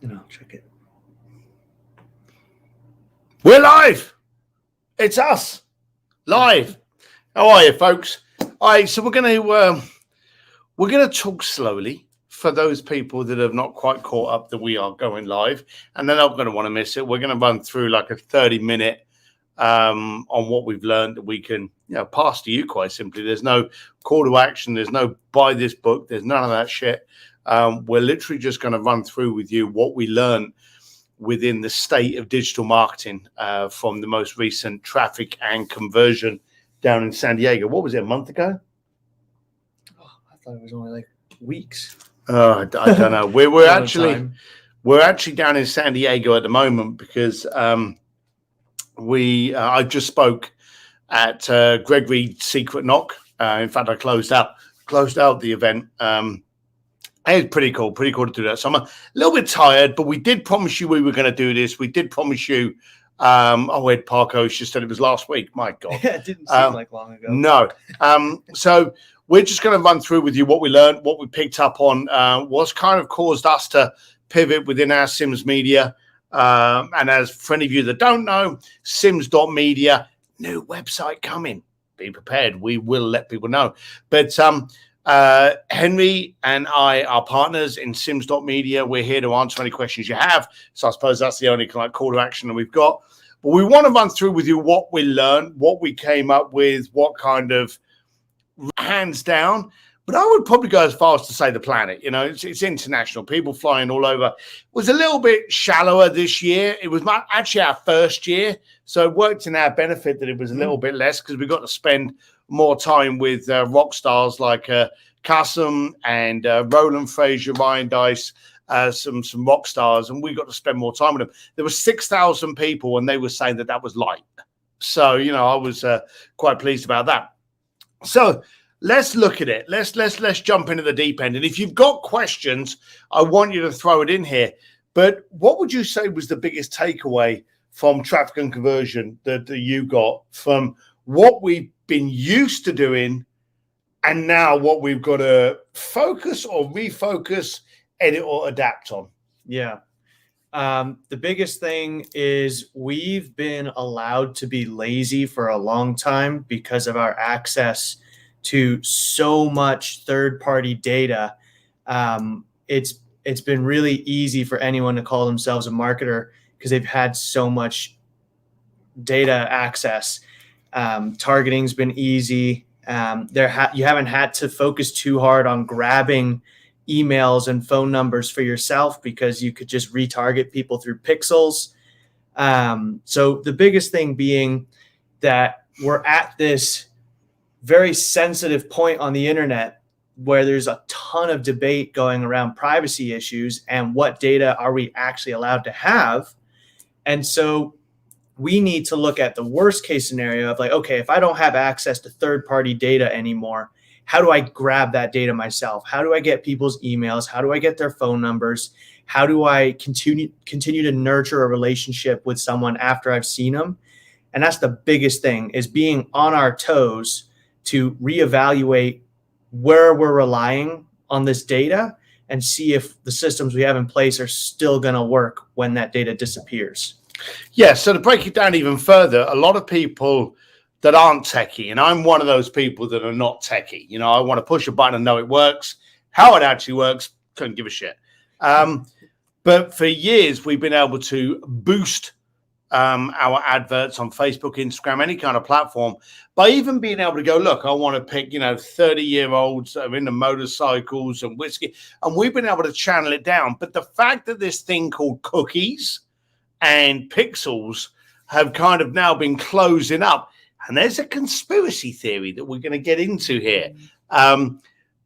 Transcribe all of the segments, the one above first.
And I'll check it. We're live. It's us live. How are you, folks? All right, so we're going to talk slowly for those people that have not quite caught up that we are going live, and they're not going to want to miss it. We're going to run through like a 30-minute on what we've learned that we can pass to you quite simply. There's no call to action. There's no buy this book. There's none of that shit. We're literally just going to run through with you what we learned within the state of digital marketing from the most recent traffic and conversion down in San Diego. What was it, a month ago? Oh, I thought it was only like weeks. I don't know. We're actually down in San Diego at the moment because I just spoke at Gregory Secret Knock. In fact, I closed out the event. It's pretty cool to do that. So I'm a little bit tired, but we did promise you we were going to do this. We did promise you. Ed Parko just said it was last week. My God. Yeah, it didn't seem like long ago. No. So we're just going to run through with you what we learned, what we picked up on, what's kind of caused us to pivot within our SIMS.MEDIA. And as for any of you that don't know, SIMS.MEDIA, new website coming. Be prepared. We will let people know. But Henry and I are partners in SIMS.MEDIA. We're here to answer any questions you have. So I suppose that's the only kind of call to action that we've got. But we want to run through with you what we learned, what we came up with, what kind of hands down. But I would probably go as far as to say the planet. It's international. People flying all over. It was a little bit shallower this year. It was actually our first year. So it worked in our benefit that it was a little bit less because we got to spend more time with rock stars like Kasim and Roland Frazier, Ryan Dice, some rock stars, and we got to spend more time with them. There were 6,000 people, and they were saying that was light. So I was quite pleased about that. So let's look at it. Let's jump into the deep end. And if you've got questions, I want you to throw it in here. But what would you say was the biggest takeaway from traffic and conversion that you got from what we've been used to doing and now what we've got to focus or refocus, edit or adapt on? Yeah. The biggest thing is we've been allowed to be lazy for a long time because of our access to so much third-party data. It's been really easy for anyone to call themselves a marketer because they've had so much data access. Targeting's been easy. You haven't had to focus too hard on grabbing emails and phone numbers for yourself because you could just retarget people through pixels. So the biggest thing being that we're at this very sensitive point on the internet where there's a ton of debate going around privacy issues and what data are we actually allowed to have. And so we need to look at the worst case scenario of like, okay, if I don't have access to third-party data anymore, how do I grab that data myself? How do I get people's emails? How do I get their phone numbers? How do I continue to nurture a relationship with someone after I've seen them? And that's the biggest thing, is being on our toes to reevaluate where we're relying on this data and see if the systems we have in place are still going to work when that data disappears. Yeah, so to break it down even further, a lot of people that aren't techie, and I'm one of those people that are not techie. I want to push a button and know it works. How it actually works, couldn't give a shit. But for years, we've been able to boost our adverts on Facebook, Instagram, any kind of platform, by even being able to go, look, I want to pick, 30-year-olds that are into motorcycles and whiskey. And we've been able to channel it down. But the fact that this thing called cookies and pixels have kind of now been closing up, and there's a conspiracy theory that we're going to get into here.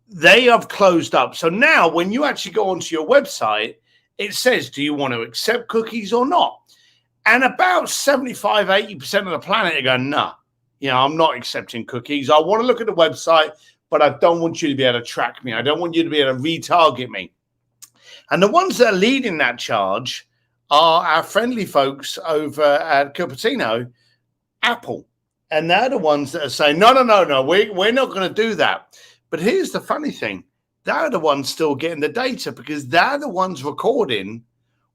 They have closed up. So now when you actually go onto your website, it says, do you want to accept cookies or not? And about 75, 80% of the planet are going, nah, I'm not accepting cookies. I want to look at the website, but I don't want you to be able to track me. I don't want you to be able to retarget me. And the ones that are leading that charge are our friendly folks over at Cupertino, Apple. And they're the ones that are saying, no, we're not going to do that. But here's the funny thing. They're the ones still getting the data because they're the ones recording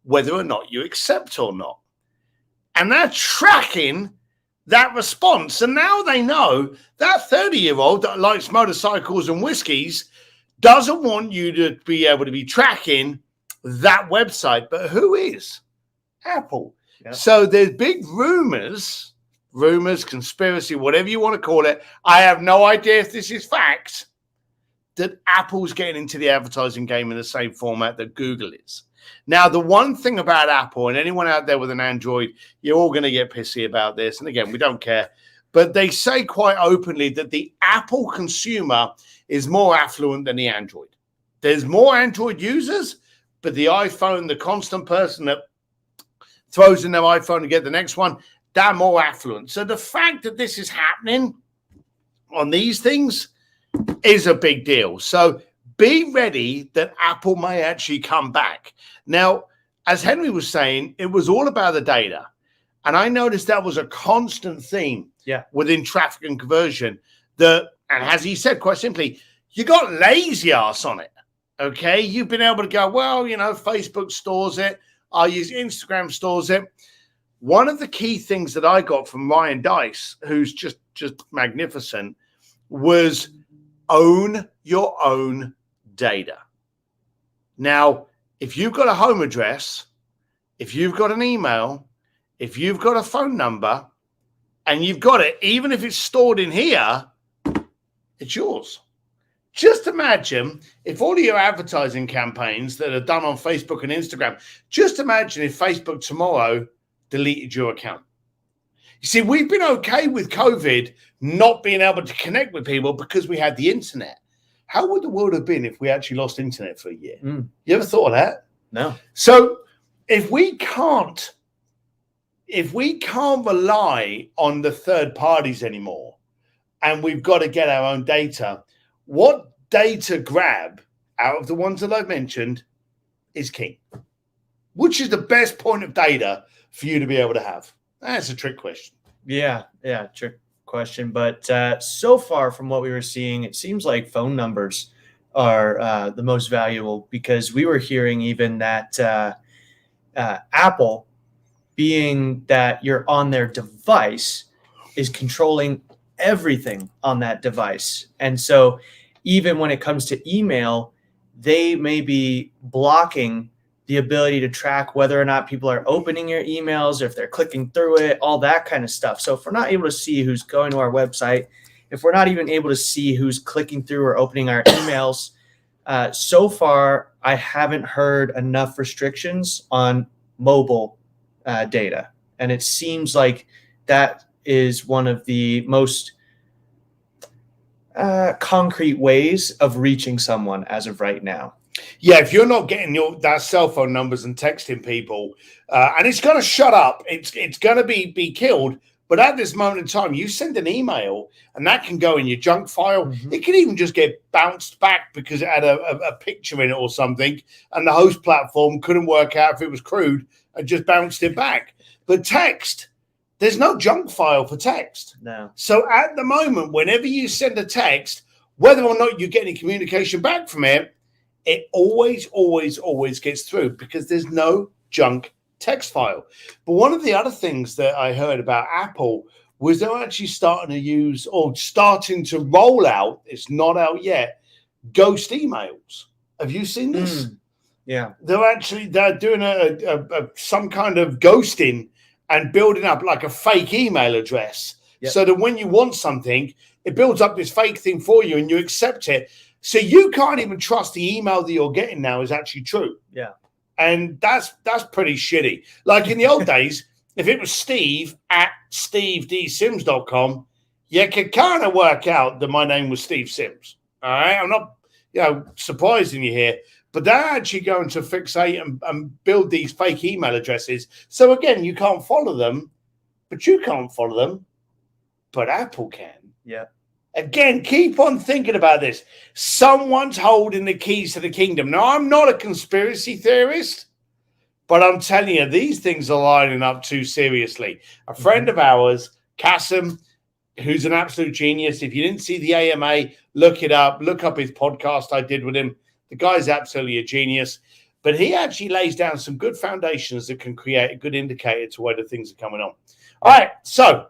whether or not you accept or not. And they're tracking that response. And now they know that 30-year-old that likes motorcycles and whiskeys doesn't want you to be able to be tracking that website. But who is? Apple. Yep. So there's big rumors, conspiracy, whatever you want to call it. I have no idea if this is fact, that Apple's getting into the advertising game in the same format that Google is. Now, the one thing about Apple, and anyone out there with an Android, you're all going to get pissy about this. And again, we don't care. But they say quite openly that the Apple consumer is more affluent than the Android. There's more Android users, but the iPhone, the constant person that throws in their iPhone to get the next one, they're more affluent. So the fact that this is happening on these things is a big deal. So be ready that Apple may actually come back. Now, as Henry was saying, it was all about the data. And I noticed that was a constant theme within traffic and conversion. And as he said, quite simply, you got lazy ass on it. Okay. You've been able to go, well, Facebook stores it. I'll use Instagram stores it. One of the key things that I got from Ryan Dice, who's just magnificent, was own your own data. Now, if you've got a home address, if you've got an email, if you've got a phone number, and you've got it, even if it's stored in here, it's yours. Just imagine if all of your advertising campaigns that are done on Facebook and Instagram, just imagine if Facebook tomorrow deleted your account. You see, we've been okay with COVID not being able to connect with people because we had the internet. How would the world have been if we actually lost internet for a year? You ever thought of that? No. So if we can't rely on the third parties anymore, and we've got to get our own data, what data grab out of the ones that I've mentioned is king? Which is the best point of data for you to be able to have? That's a trick question. Yeah, trick question. But so far from what we were seeing, it seems like phone numbers are the most valuable, because we were hearing even that Apple, being that you're on their device, is controlling everything on that device. And so even when it comes to email, they may be blocking the ability to track whether or not people are opening your emails, or if they're clicking through it, all that kind of stuff. So if we're not able to see who's going to our website, if we're not even able to see who's clicking through or opening our emails, so far, I haven't heard enough restrictions on mobile data. And it seems like that is one of the most concrete ways of reaching someone as of right now. Yeah, if you're not getting that cell phone numbers and texting people, and it's going to shut up, it's going to be killed. But at this moment in time, you send an email and that can go in your junk file. Mm-hmm. It can even just get bounced back because it had a picture in it or something, and the host platform couldn't work out if it was crude and just bounced it back. But text, there's no junk file for text. No. So at the moment, whenever you send a text, whether or not you get any communication back from it, it always gets through because there's no junk text file. But one of the other things that I heard about Apple was they're actually starting to use, or starting to roll out, it's not out yet, ghost emails. Have you seen this? Yeah. They're doing a some kind of ghosting and building up like a fake email address. Yep. So that when you want something, it builds up this fake thing for you and you accept it. So you can't even trust the email that you're getting now is actually true. Yeah. And that's pretty shitty. Like in the old days, if it was Steve at stevedsims.com, you could kind of work out that my name was Steve Sims. All right. I'm not, surprising you here, but they're actually going to fixate and build these fake email addresses. So again, you can't follow them, but you can't follow them, but Apple can. Yeah. Again, keep on thinking about this. Someone's holding the keys to the kingdom. Now, I'm not a conspiracy theorist, but I'm telling you, these things are lining up too seriously. A friend of ours, Kasim, who's an absolute genius. If you didn't see the AMA, look it up. Look up his podcast I did with him. The guy's absolutely a genius. but he actually lays down some good foundations that can create a good indicator to whether things are coming on. All right, so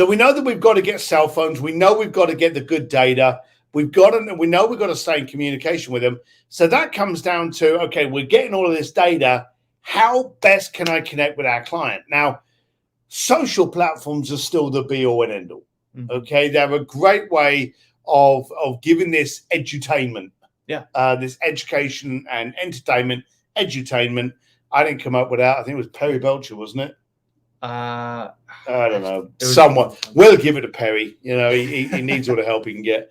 we know that we've got to get cell phones. We know we've got to get the good data. We know we've got to stay in communication with them. So that comes down to, okay, we're getting all of this data. How best can I connect with our client? Now, social platforms are still the be all and end all. Okay, they're a great way of giving this edutainment. Yeah. This education and entertainment, edutainment. I didn't come up with that. I think it was Perry Belcher, wasn't it? I don't know. Someone. We'll give it to Perry. You know, he needs all the help he can get.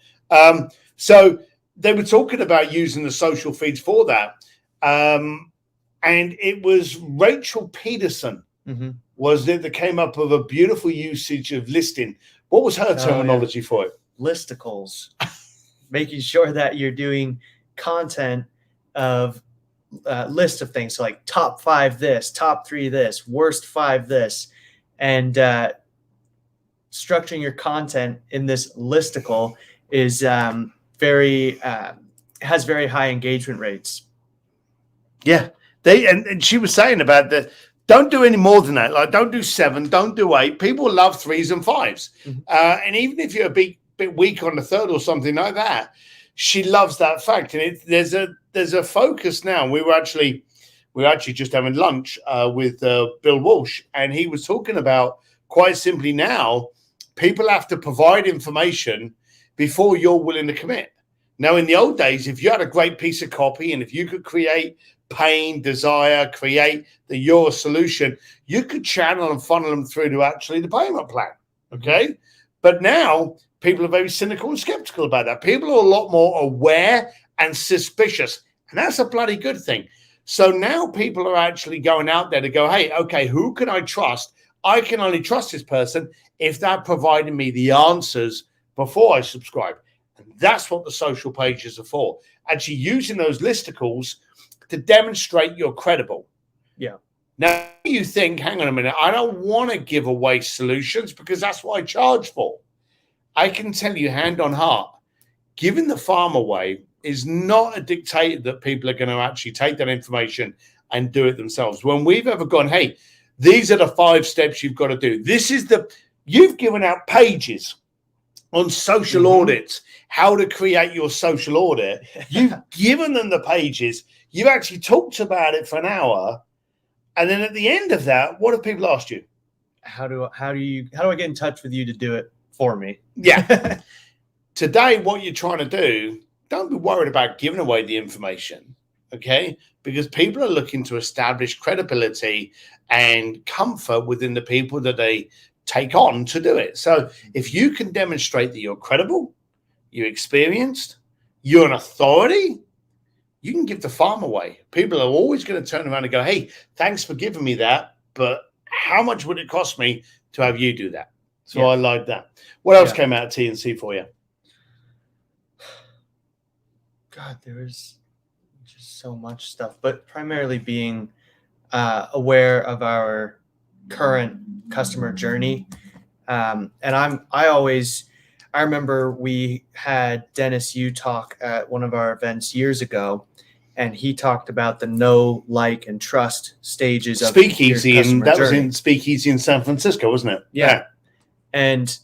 So they were talking about using the social feeds for that. And it was Rachel Peterson, was it, that came up with a beautiful usage of listing. What was her terminology for it? Listicles. Making sure that you're doing content of list of things. So like top 5 this, top 3 this, worst 5 this, and structuring your content in this listicle is has very high engagement rates. Yeah, and she was saying about that. Don't do any more than that. Like, don't do 7, don't do 8. People love 3s and 5s, and even if you're a bit weak on the 3rd or something like that, she loves that fact. And there's a focus now. We were actually just having lunch with Bill Walsh, and he was talking about, quite simply, now people have to provide information before you're willing to commit. Now, in the old days, if you had a great piece of copy and if you could create pain, desire, create your solution, you could channel and funnel them through to actually the payment plan. Okay. But now people are very cynical and skeptical about that. People are a lot more aware and suspicious, and that's a bloody good thing. So now people are actually going out there to go, hey, okay, who can I trust? I can only trust this person if they're providing me the answers before I subscribe. And that's what the social pages are for. Actually using those listicles to demonstrate you're credible. Yeah. Now you think, hang on a minute, I don't want to give away solutions because that's what I charge for. I can tell you hand on heart, giving the farm away is not a dictator that people are going to actually take that information and do it themselves. When we've ever gone, hey, these are the 5 steps you've got to do. You've given out pages on social audits, how to create your social audit. You've given them the pages. You've actually talked about it for an hour. And then at the end of that, what have people asked you? How do I get in touch with you to do it for me? Yeah. Today, what you're trying to do, don't be worried about giving away the information, okay? Because people are looking to establish credibility and comfort within the people that they take on to do it. So if you can demonstrate that you're credible, you're experienced, you're an authority, you can give the farm away. People are always going to turn around and go, hey, thanks for giving me that, but how much would it cost me to have you do that? So I like that. What else came out of TNC for you? God, there was just so much stuff, but primarily being aware of our current customer journey. And I remember we had Dennis Yu talk at one of our events years ago, and he talked about the know, like, and trust stages of Speakeasy, and that was journey. in Speakeasy in San Francisco, wasn't it? Yeah. And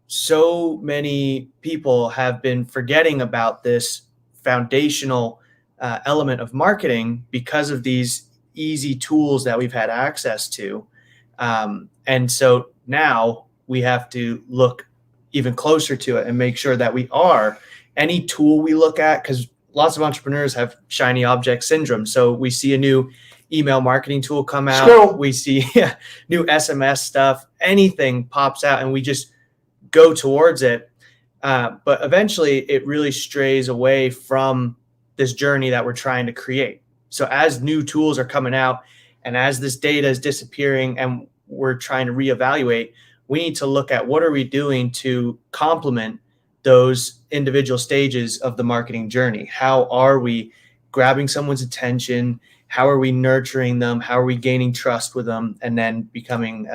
so many people have been forgetting about this foundational element of marketing because of these easy tools that we've had access to. And so now we have to look even closer to it and make sure that we are any tool we look at, because lots of entrepreneurs have shiny object syndrome. So we see a new email marketing tool come out, we see new SMS stuff, anything pops out and we just go towards it. But eventually it really strays away from this journey that we're trying to create. So as new tools are coming out and as this data is disappearing and we're trying to reevaluate, we need to look at what are we doing to complement those individual stages of the marketing journey. How are we grabbing someone's attention? How are we nurturing them? How are we gaining trust with them and then becoming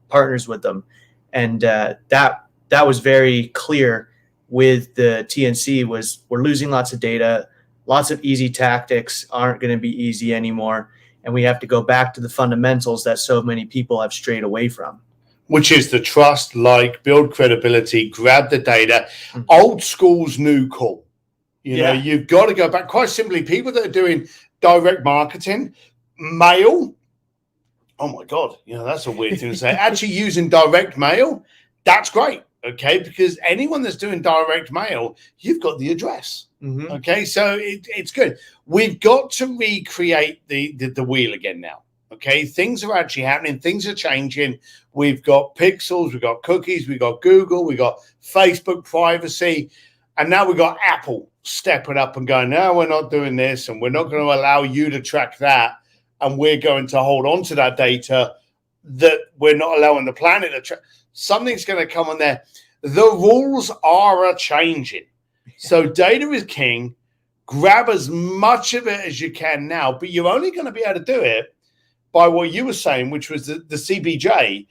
partners with them? And that was very clear with the TNC was we're losing lots of data. lots of easy tactics aren't going to be easy anymore. And we have to go back to the fundamentals that so many people have strayed away from. Which is the trust, build credibility, grab the data. Mhm. Old school's new cool. You know, you've got to go back. Quite simply, people that are doing direct marketing, mail. Oh my God, that's a weird thing to say. Actually using direct mail, that's great. Okay, because anyone that's doing direct mail, you've got the address. Mm-hmm. Okay, so it's good. We've got to recreate the wheel again now. Okay, things are actually happening. Things are changing. We've got pixels, we've got cookies, we've got Google, we've got Facebook privacy, and now we've got Apple stepping up and going, no, we're not doing this, and we're not going to allow you to track that, and we're going to hold on to that data that we're not allowing the planet to track. Something's going to come on there. The rules are changing. So data is king. Grab as much of it as you can now, but you're only going to be able to do it by what you were saying, which was the CBJ,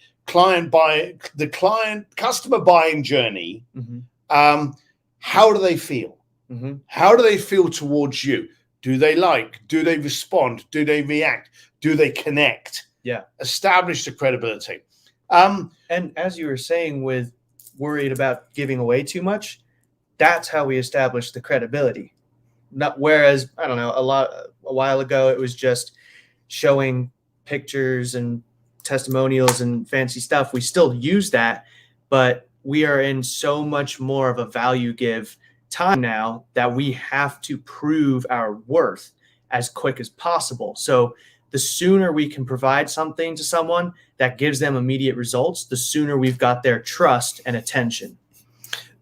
customer buying journey. Mm-hmm. How do they feel? Mm-hmm. How do they feel towards you? Do they like? Do they respond? Do they react? Do they connect? Yeah. Establish the credibility. And as you were saying, with worried about giving away too much, that's how we establish the credibility. Not whereas, I don't know, a while ago, it was just showing pictures and testimonials and fancy stuff. We still use that, but we are in so much more of a value give time now that we have to prove our worth as quick as possible. So the sooner we can provide something to someone that gives them immediate results, the sooner we've got their trust and attention.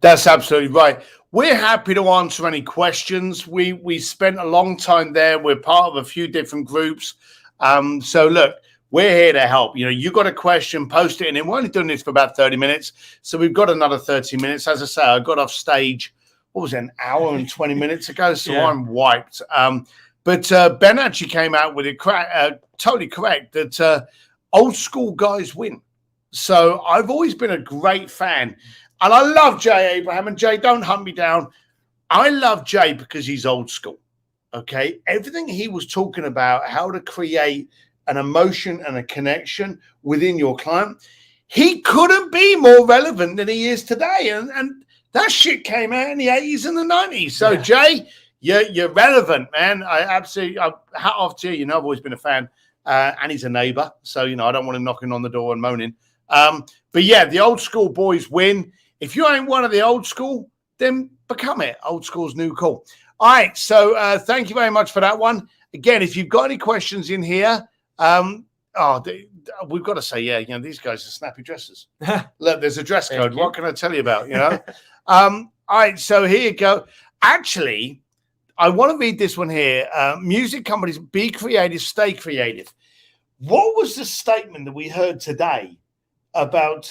That's absolutely right. We're happy to answer any questions. We spent a long time there. We're part of a few different groups. So look, we're here to help. You got a question, post it in. We're only doing this for about 30 minutes. So we've got another 30 minutes. As I say, I got off stage, what was it, an hour and 20 minutes ago? So yeah. I'm wiped. But Ben actually came out with it totally correct that old school guys win. So I've always been a great fan. And I love Jay Abraham. And Jay, don't hunt me down. I love Jay because he's old school. Okay. Everything he was talking about, how to create an emotion and a connection within your client, he couldn't be more relevant than he is today. And that shit came out in the 80s and the 90s. So, yeah. Jay, you're relevant, man. I absolutely, hat off to you. I've always been a fan. And he's a neighbor. So, I don't want him knocking on the door and moaning. But yeah, the old school boys win. If you ain't one of the old school, then become it. Old school's new cool. All right. So thank you very much for that one. Again, if you've got any questions in here, we've got to say, yeah, these guys are snappy dressers. Look, there's a dress code. What can I tell you about, all right. So here you go. Actually, I want to read this one here. Music companies, be creative, stay creative. What was the statement that we heard today about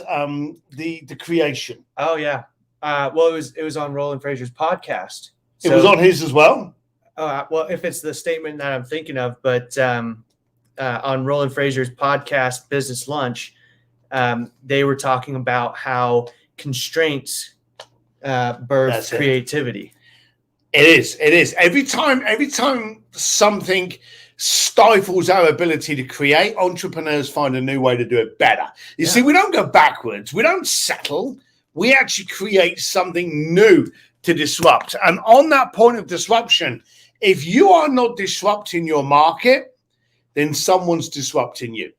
the creation? Oh yeah. Well, it was on Roland Fraser's podcast. So, it was on his as well. Well, if it's the statement that I'm thinking of, but on Roland Fraser's podcast, Business Lunch, they were talking about how constraints birth creativity. It is. Every time something stifles our ability to create, entrepreneurs find a new way to do it better. You see, we don't go backwards. We don't settle. We actually create something new to disrupt. And on that point of disruption, if you are not disrupting your market, then someone's disrupting you.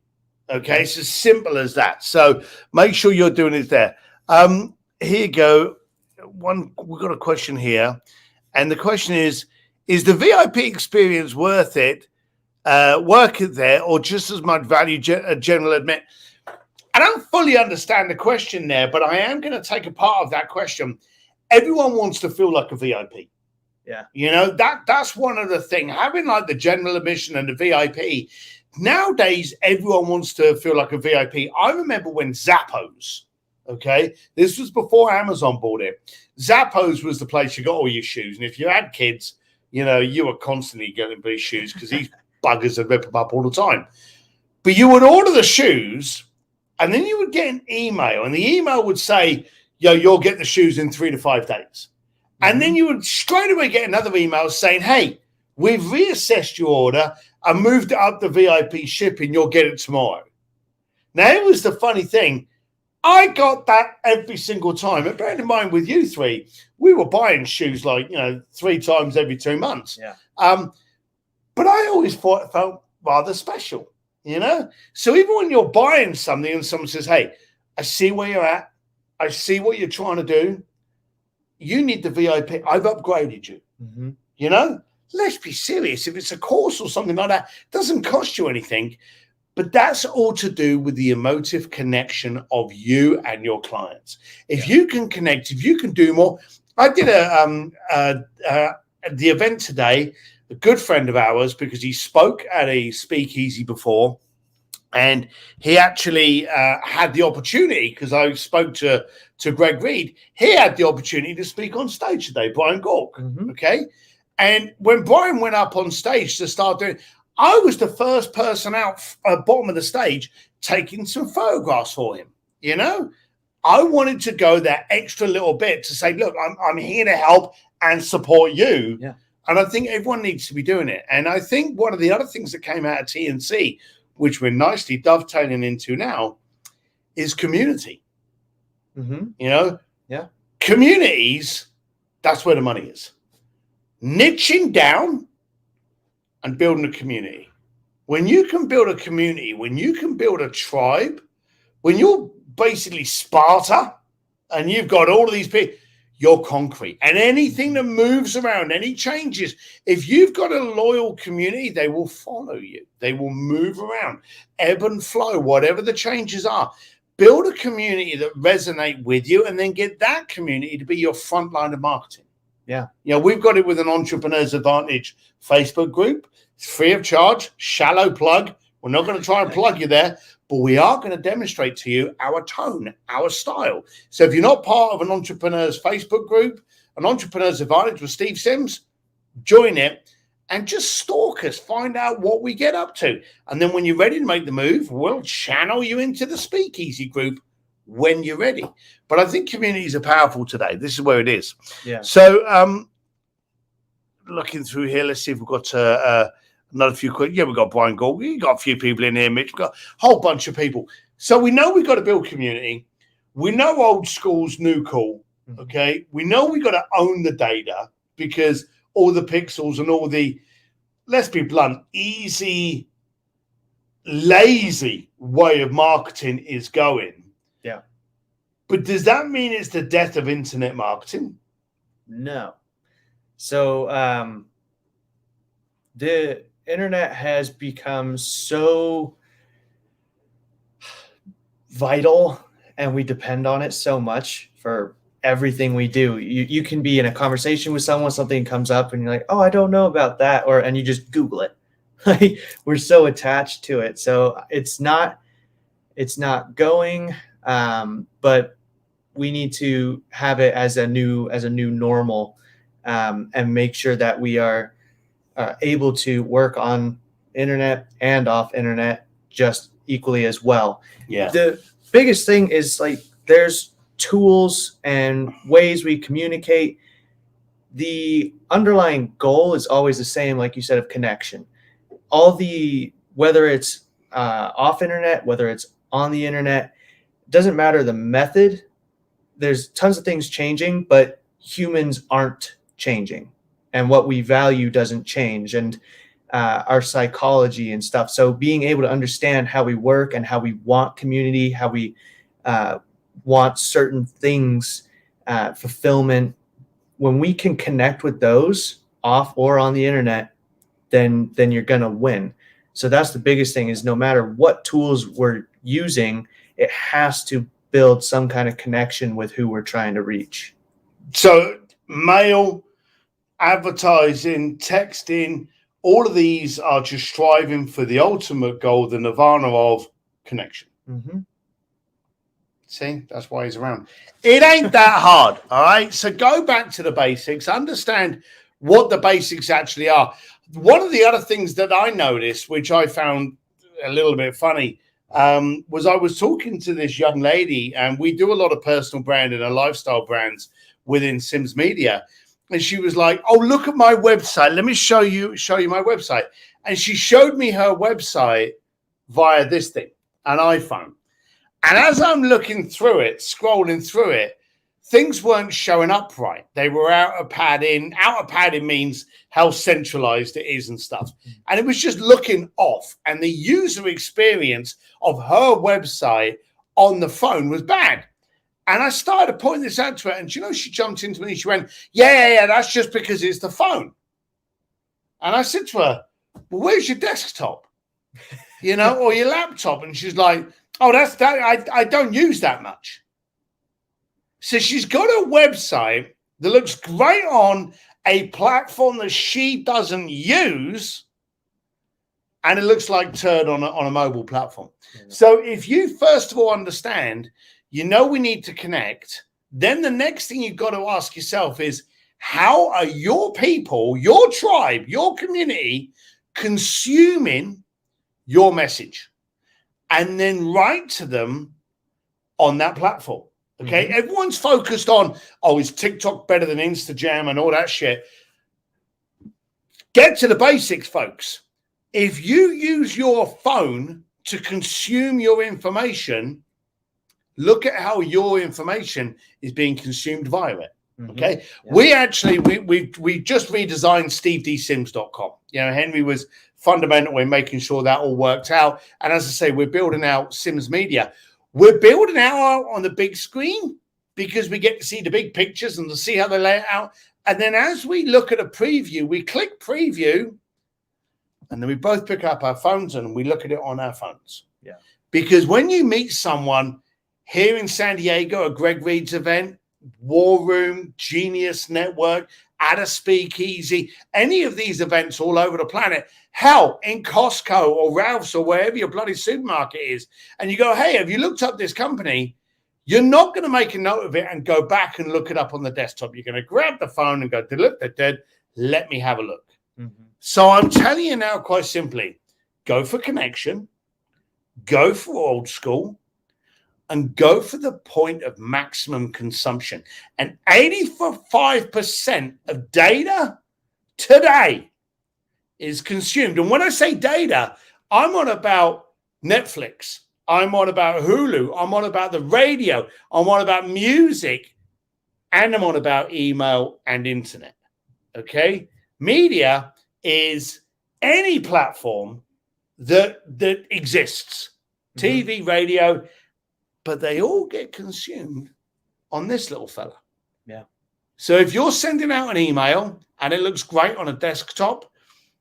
Okay, it's as simple as that. So make sure you're doing it there. Here you go. We've got a question here. And the question is the VIP experience worth it? Work it there, or just as much value general admit? I don't fully understand the question there, but I am going to take a part of that question. Everyone wants to feel like a VIP. Yeah. That's one of the things. Having like the general admission and the VIP, nowadays everyone wants to feel like a VIP. I remember when Zappos, okay, this was before Amazon bought it. Zappos was the place you got all your shoes. And if you had kids, you were constantly getting these shoes because these buggers would rip them up all the time. But you would order the shoes and then you would get an email, and the email would say, you'll get the shoes in 3 to 5 days. And then you would straight away get another email saying, hey, we've reassessed your order and moved it up the VIP shipping. You'll get it tomorrow. Now, it was the funny thing. I got that every single time. And bear in mind, with you three, we were buying shoes like, 3 times every 2 months. Yeah. But I always thought it felt rather special, So even when you're buying something and someone says, hey, I see where you're at. I see what you're trying to do. You need the VIP. I've upgraded you. Let's be serious. If it's a course or something like that, it doesn't cost you anything. But that's all to do with the emotive connection of you and your clients. If you can connect, if you can do more. I did the event today, a good friend of ours, because he spoke at a speakeasy before. And he actually had the opportunity, because I spoke to Greg Reed, he had the opportunity to speak on stage today, Brian Gork, okay? And when Brian went up on stage to start doing, I was the first person out at the bottom of the stage taking some photographs for him, I wanted to go that extra little bit to say, look, I'm here to help and support you. Yeah. And I think everyone needs to be doing it. And I think one of the other things that came out of TNC, which we're nicely dovetailing into now, is community. Communities, that's where the money is. Niching down and building a community. When you can build a community, when you can build a tribe, when you're basically Sparta and you've got all of these people, you're concrete. And anything that moves around, any changes, if you've got a loyal community, they will follow you. They will move around, ebb and flow, whatever the changes are. Build a community that resonate with you, and then get that community to be your front line of marketing. Yeah. We've got it with an Entrepreneur's Advantage Facebook group. It's free of charge, shallow plug. We're not going to try and plug you there, but we are going to demonstrate to you our tone, our style. So if you're not part of an Entrepreneur's Facebook group, an Entrepreneur's Advantage with Steve Sims, join it and just stalk us. Find out what we get up to. And then when you're ready to make the move, we'll channel you into the Speakeasy group when you're ready. But I think communities are powerful today. This is where it is. Yeah. So looking through here, let's see if we've got another few quick. Yeah, we've got Brian Gould. We've got a few people in here, Mitch. We've got a whole bunch of people. So we know we've got to build community. We know old school's new cool. Okay. We know we've got to own the data, because all the pixels and all the, let's be blunt, easy, lazy way of marketing is going. Yeah. But does that mean it's the death of internet marketing? No. So the internet has become so vital, and we depend on it so much for everything we do. You can be in a conversation with someone, something comes up and you're like, oh, I don't know about that. And you just Google it. We're so attached to it. So it's not going, but we need to have it as a new normal, and make sure that we are able to work on internet and off internet just equally as well. Yeah. The biggest thing is, like, there's tools and ways we communicate. The underlying goal is always the same, like you said, of connection. Whether it's off internet, whether it's on the internet, doesn't matter the method. There's tons of things changing, but humans aren't changing, and what we value doesn't change, and our psychology and stuff. So being able to understand how we work and how we want community, how we want certain things, fulfillment, when we can connect with those off or on the internet, then you're going to win. So that's the biggest thing, is no matter what tools we're using, it has to build some kind of connection with who we're trying to reach. So mail, advertising, texting, all of these are just striving for the ultimate goal, the nirvana of connection. See, that's why he's around. It ain't that hard, all right? So go back to the basics, understand what the basics actually are. One of the other things that I noticed, which I found a little bit funny, was I was talking to this young lady, and we do a lot of personal branding and lifestyle brands within SIMS.MEDIA. and she was like, "Oh, look at my website. Let me show you my website." And she showed me her website via this thing, an iPhone. And as I'm looking through it, scrolling through it, things weren't showing up right. They were out of padding. Out of padding means how centralized it is and stuff. And it was just looking off. And the user experience of her website on the phone was bad. And I started pointing this out to her. And, she jumped into me and she went, yeah, that's just because it's the phone. And I said to her, well, where's your desktop? Or your laptop? And she's like, oh, that's that. I don't use that much. So she's got a website that looks great on a platform that she doesn't use, and it looks like turd on a mobile platform. Yeah. So if you first of all understand, we need to connect, then the next thing you've got to ask yourself is, how are your people, your tribe, your community consuming your message? And then write to them on that platform. Okay, Everyone's focused on, is TikTok better than Instagram and all that shit? Get to the basics, folks. If you use your phone to consume your information, look at how your information is being consumed via it. Okay, yeah. we just redesigned SIMS.MEDIA. Henry was fundamental in making sure that all worked out. And as I say, we're building out SIMS.MEDIA. We're building out on the big screen because we get to see the big pictures and to see how they lay it out. And then as we look at a preview, we click preview, and then we both pick up our phones and we look at it on our phones. Yeah. Because when you meet someone here in San Diego, a Greg Reed's event, War Room, Genius Network, at a speakeasy, any of these events all over the planet, hell, in Costco or Ralph's or wherever your bloody supermarket is, and you go, hey, have you looked up this company? You're not going to make a note of it and go back and look it up on the desktop. You're going to grab the phone and go, let me have a look. Mm-hmm. So I'm telling you now, quite simply, go for connection, go for old school, and go for the point of maximum consumption. And 85% of data today is consumed. And when I say data, I'm on about Netflix. I'm on about Hulu. I'm on about the radio. I'm on about music. And I'm on about email and internet. Okay? Media is any platform that exists. TV, radio, but they all get consumed on this little fella. Yeah. So if you're sending out an email and it looks great on a desktop,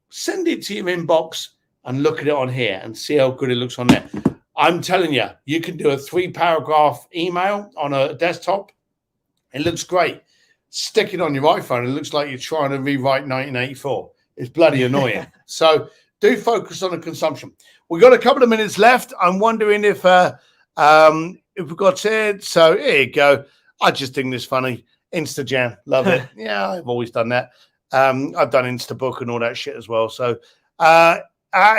send it to your inbox and look at it on here and see how good it looks on there. I'm telling you, you can do a 3-paragraph email on a desktop. It looks great. Stick it on your iPhone. It looks like you're trying to rewrite 1984. It's bloody annoying. So do focus on the consumption. We've got a couple of minutes left. I'm wondering if we've got it. So here you go. I just think this funny. Instagram, love it. Yeah, I've always done that. I've done Instabook and all that shit as well. So here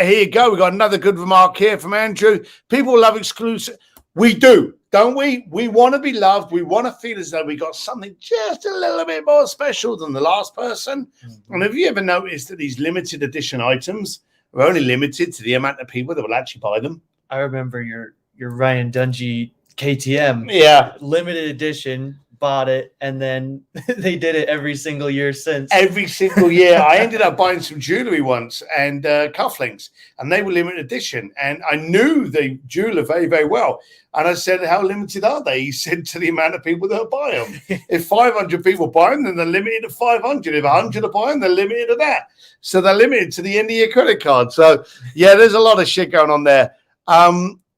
you go. We got another good remark here from Andrew. People love exclusive. We do, don't we? We want to be loved. We want to feel as though we got something just a little bit more special than the last person. Mm-hmm. And have you ever noticed that these limited edition items are only limited to the amount of people that will actually buy them? I remember your Ryan Dungey KTM. Yeah. Limited edition, bought it, and then they did it every single year since. Every single year. I ended up buying some jewelry once and cufflinks, and they were limited edition. And I knew the jeweler very, very well. And I said, how limited are they? He said, to the amount of people that buy them. If 500 people buy them, then they're limited to 500. If 100 are buying them, they're limited to that. So they're limited to the end of your credit card. So, yeah, there's a lot of shit going on there.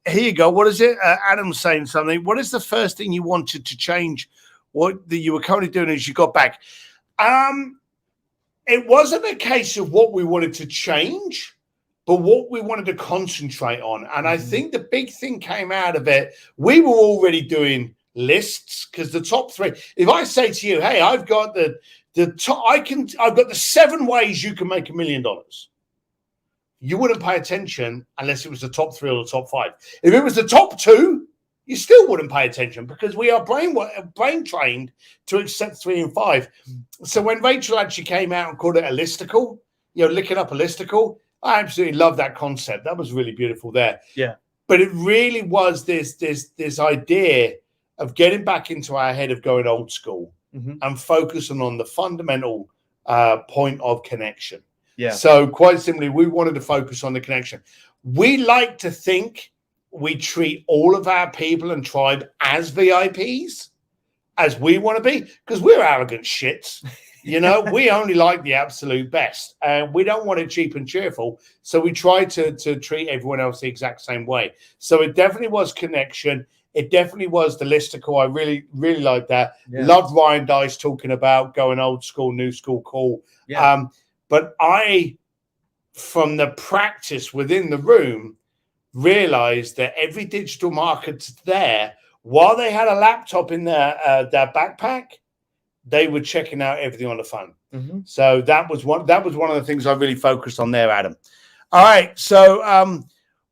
Here you go. What is it? Adam's saying something. What is the first thing you wanted to change? What that you were currently doing as you got back? It wasn't a case of what we wanted to change, but what we wanted to concentrate on. And I think the big thing came out of it. We were already doing lists because the top 3. If I say to you, "Hey, I've got the top. I've got the 7 ways you can make $1 million." You wouldn't pay attention unless it was the top 3 or the top 5. If it was the top 2, you still wouldn't pay attention because we are brain trained to accept 3 and 5. So when Rachel actually came out and called it a listicle, looking up a listicle, I absolutely love that concept. That was really beautiful there. Yeah. But it really was this idea of getting back into our head of going old school and focusing on the fundamental point of connection. Yeah. So quite simply, we wanted to focus on the connection. We like to think we treat all of our people and tribe as VIPs, as we want to be, because we're arrogant shits. We only like the absolute best, and we don't want it cheap and cheerful. So we try to treat everyone else the exact same way. So it definitely was connection. It definitely was the listicle. I really, really like that. Yeah. Loved Ryan Dice talking about going old school, new school, cool. Yeah. But from the practice within the room, realized that every digital marketer there, while they had a laptop in their backpack, they were checking out everything on the phone. So that was one of the things I really focused on there, Adam. All right, so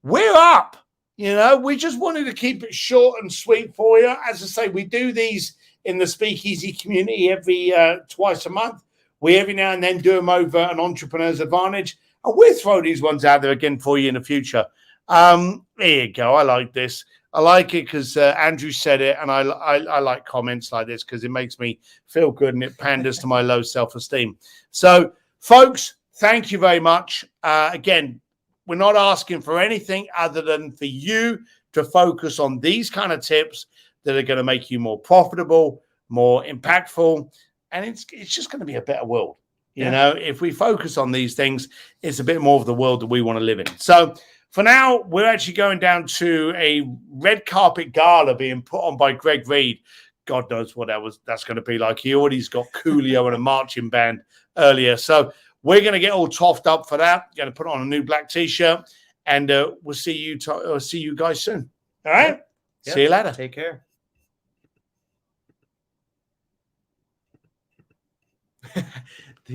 we're up. We just wanted to keep it short and sweet for you. As I say, we do these in the Speakeasy community every twice a month. We every now and then do them over an Entrepreneur's Advantage, and we'll throw these ones out there again for you in the future. There you go. I like this. I like it because Andrew said it, and I like comments like this because it makes me feel good and it panders to my low self-esteem. So, folks, thank you very much. Again, we're not asking for anything other than for you to focus on these kind of tips that are going to make you more profitable, more impactful, and it's just going to be a better world. If we focus on these things, it's a bit more of the world that we want to live in. So, for now, we're actually going down to a red carpet gala being put on by Greg Reed. God knows what that's going to be like. He already got Coolio and a marching band earlier. So we're going to get all toffed up for that. Going to put on a new black T-shirt, and we'll see you guys soon. All right? Yep. See you later. Take care.